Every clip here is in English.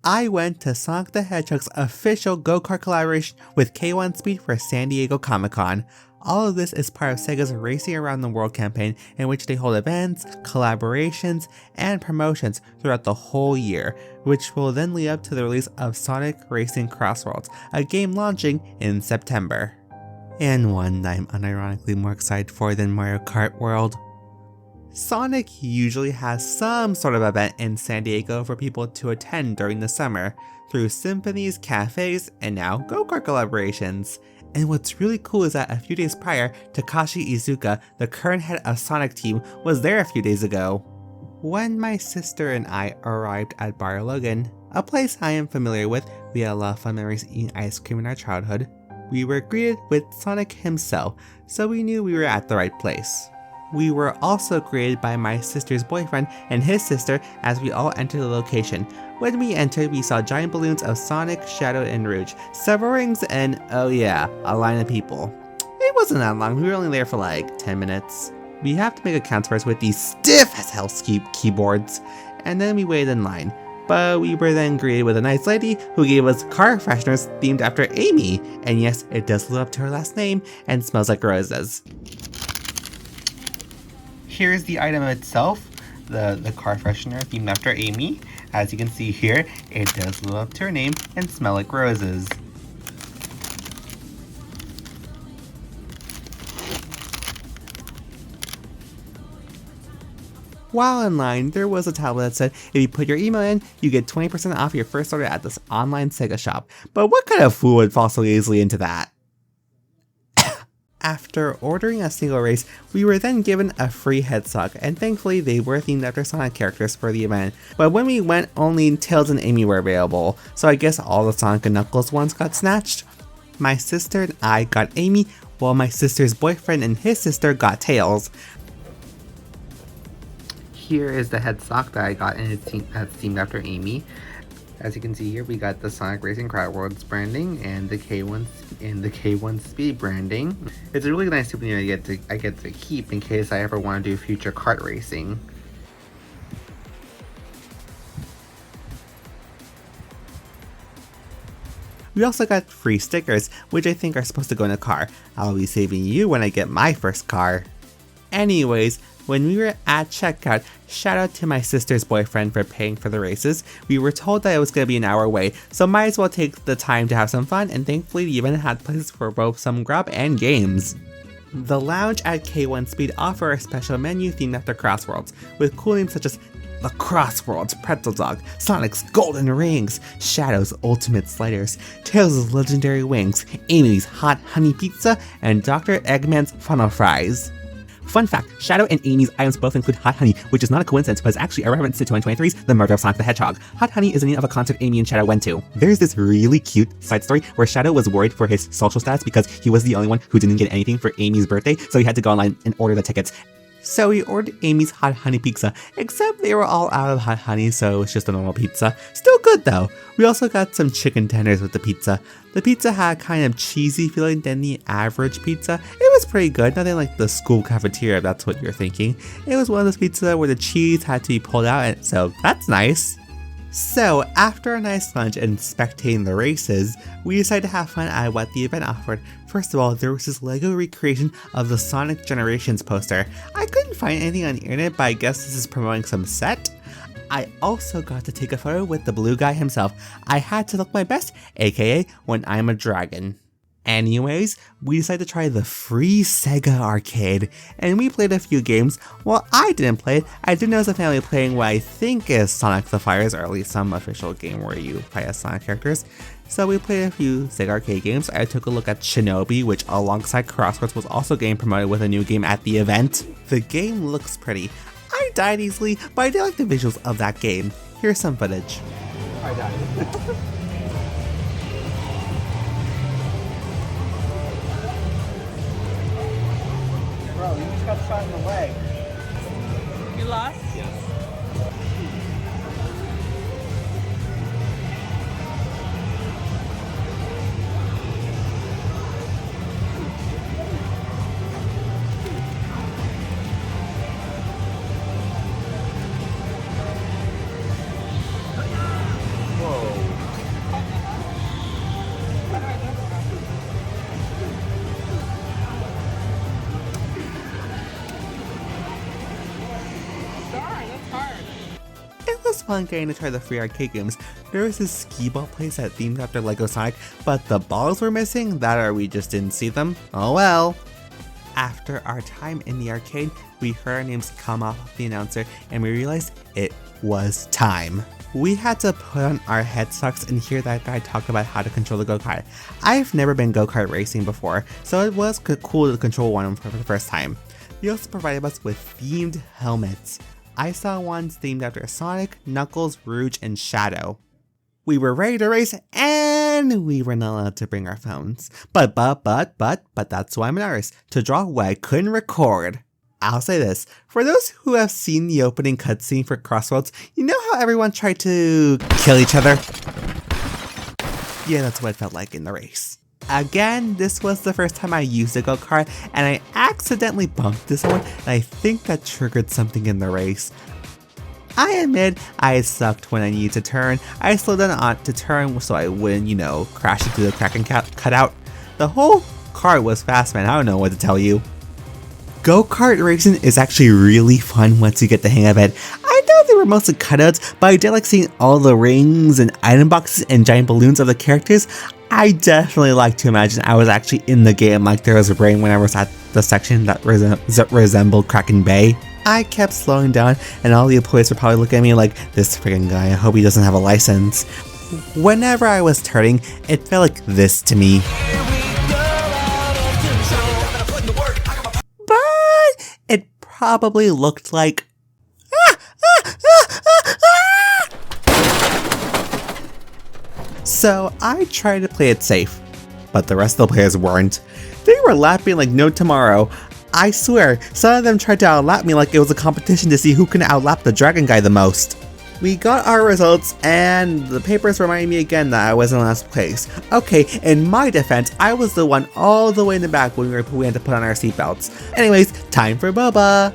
I went to Sonic the Hedgehog's official go-kart collaboration with K1 Speed for San Diego Comic-Con. All of this is part of Sega's Racing Around the World campaign, in which they hold events, collaborations, and promotions throughout the whole year, which will then lead up to the release of Sonic Racing Crossworlds, a game launching in September. And one I'm unironically more excited for than Mario Kart World. Sonic usually has some sort of event in San Diego for people to attend during the summer, through symphonies, cafes, and now go-kart collaborations. And what's really cool is that a few days prior, Takashi Iizuka, the current head of Sonic Team, was there a few days ago. When my sister and I arrived at Bar Logan, a place I am familiar with, we had a lot of fun memories eating ice cream in our childhood, we were greeted with Sonic himself, so we knew we were at the right place. We were also greeted by my sister's boyfriend and his sister as we all entered the location. When we entered, we saw giant balloons of Sonic, Shadow, and Rouge, several rings, and oh yeah, a line of people. It wasn't that long, we were only there for like 10 minutes. We have to make accounts first with these stiff as hell keyboards, and then we waited in line. But we were then greeted with a nice lady who gave us car fresheners themed after Amy, and yes, it does live up to her last name and smells like roses. Here's the item itself, the car freshener themed after Amy. As you can see here, it does live up to her name and smell like roses. While in line, there was a tablet that said if you put your email in, you get 20% off your first order at this online Sega shop. But what kind of fool would fall so easily into that? After ordering a single race, we were then given a free Headsock, and thankfully they were themed after Sonic characters for the event. But when we went, only Tails and Amy were available, so I guess all the Sonic and Knuckles ones got snatched. My sister and I got Amy, while my sister's boyfriend and his sister got Tails. Here is the Headsock that I got, and it's themed after Amy. As you can see here, we got the Sonic Racing Crossworlds branding and the K1 Speed branding. It's a really nice souvenir I get to keep in case I ever want to do future kart racing. We also got free stickers, which I think are supposed to go in a car. I'll be saving you when I get my first car. Anyways, when we were at checkout, shout out to my sister's boyfriend for paying for the races. We were told that it was going to be an hour away, so might as well take the time to have some fun, and thankfully the event had places for both some grub and games. The lounge at K1 Speed offer a special menu themed after Crossworlds, with cool names such as the Crossworlds Pretzel Dog, Sonic's Golden Rings, Shadow's Ultimate Sliders, Tails' Legendary Wings, Amy's Hot Honey Pizza, and Dr. Eggman's Funnel Fries. Fun fact, Shadow and Amy's items both include Hot Honey, which is not a coincidence but is actually a reference to 2023's The Murder of Sonic the Hedgehog. Hot Honey is the name of a concert Amy and Shadow went to. There's this really cute side story where Shadow was worried for his social status because he was the only one who didn't get anything for Amy's birthday, so he had to go online and order the tickets. So he ordered Amy's Hot Honey Pizza, except they were all out of hot honey, so it's just a normal pizza. Still good though. We also got some chicken tenders with the pizza. The pizza had kind of cheesy feeling than the average pizza. It was pretty good, nothing like the school cafeteria if that's what you're thinking. It was one of those pizzas where the cheese had to be pulled out, and so that's nice. So, after a nice lunch and spectating the races, we decided to have fun at what the event offered. First of all, there was this LEGO recreation of the Sonic Generations poster. I couldn't find anything on the internet, but I guess this is promoting some set. I also got to take a photo with the blue guy himself. I had to look my best, aka when I'm a dragon. Anyways, we decided to try the free Sega Arcade, and we played a few games. While I didn't play it, I did notice a family playing what I think is Sonic the Fires, or at least some official game where you play as Sonic characters. So we played a few Sega Arcade games. I took a look at Shinobi, which alongside Crossworlds was also getting promoted with a new game at the event. The game looks pretty. I died easily, but I did like the visuals of that game. Here's some footage. I died. Bro, you just got shot in the leg. You lost? Yes. Whoa. fun getting to try the free arcade games. There was this skee ball place that themed after Lego Sonic, but the balls were missing, that or we just didn't see them. Oh well. After our time in the arcade, we heard our names come off the announcer and we realized it was time. We had to put on our headsocks and hear that guy talk about how to control the go-kart. I've never been go-kart racing before, so it was cool to control one for the first time. They also provided us with themed helmets. I saw ones themed after Sonic, Knuckles, Rouge, and Shadow. We were ready to race and we were not allowed to bring our phones. But that's why I'm an artist, to draw what I couldn't record. I'll say this, for those who have seen the opening cutscene for Crossworlds, you know how everyone tried to kill each other? Yeah, that's what it felt like in the race. Again, this was the first time I used a go-kart, and I accidentally bumped this one, and I think that triggered something in the race. I admit, I sucked when I needed to turn. I slowed down to turn so I wouldn't, crash into the crack and cutout. The whole kart was fast, man, I don't know what to tell you. Go-kart racing is actually really fun once you get the hang of it. I know they were mostly cutouts, but I did like seeing all the rings and item boxes and giant balloons of the characters. I definitely like to imagine I was actually in the game like there was rain when I was at the section that resembled Kraken Bay. I kept slowing down and all the employees were probably looking at me like, this freaking guy, I hope he doesn't have a license. Whenever I was turning, it felt like this to me. But it probably looked like So I tried to play it safe, but the rest of the players weren't. They were lapping like no tomorrow. I swear, some of them tried to outlap me like it was a competition to see who can outlap the dragon guy the most. We got our results and the papers reminded me again that I was in last place. Okay, in my defense, I was the one all the way in the back when we had to put on our seatbelts. Anyways, time for boba!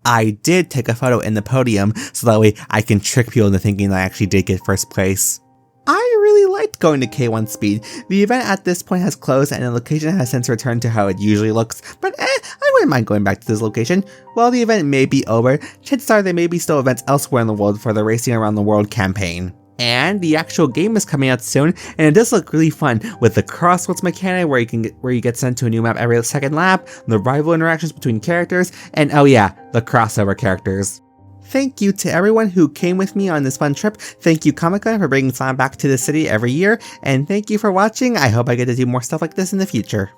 I did take a photo in the podium so that way I can trick people into thinking that I actually did get first place. I really liked going to K1 Speed. The event at this point has closed and the location has since returned to how it usually looks, but I wouldn't mind going back to this location. While the event may be over, chances are there may be still events elsewhere in the world for the Racing Around the World campaign. And the actual game is coming out soon, and it does look really fun with the Crossworlds mechanic where you get sent to a new map every second lap, the rival interactions between characters, and oh yeah, the crossover characters. Thank you to everyone who came with me on this fun trip. Thank you Comic-Con for bringing Sonic back to the city every year, and thank you for watching. I hope I get to do more stuff like this in the future.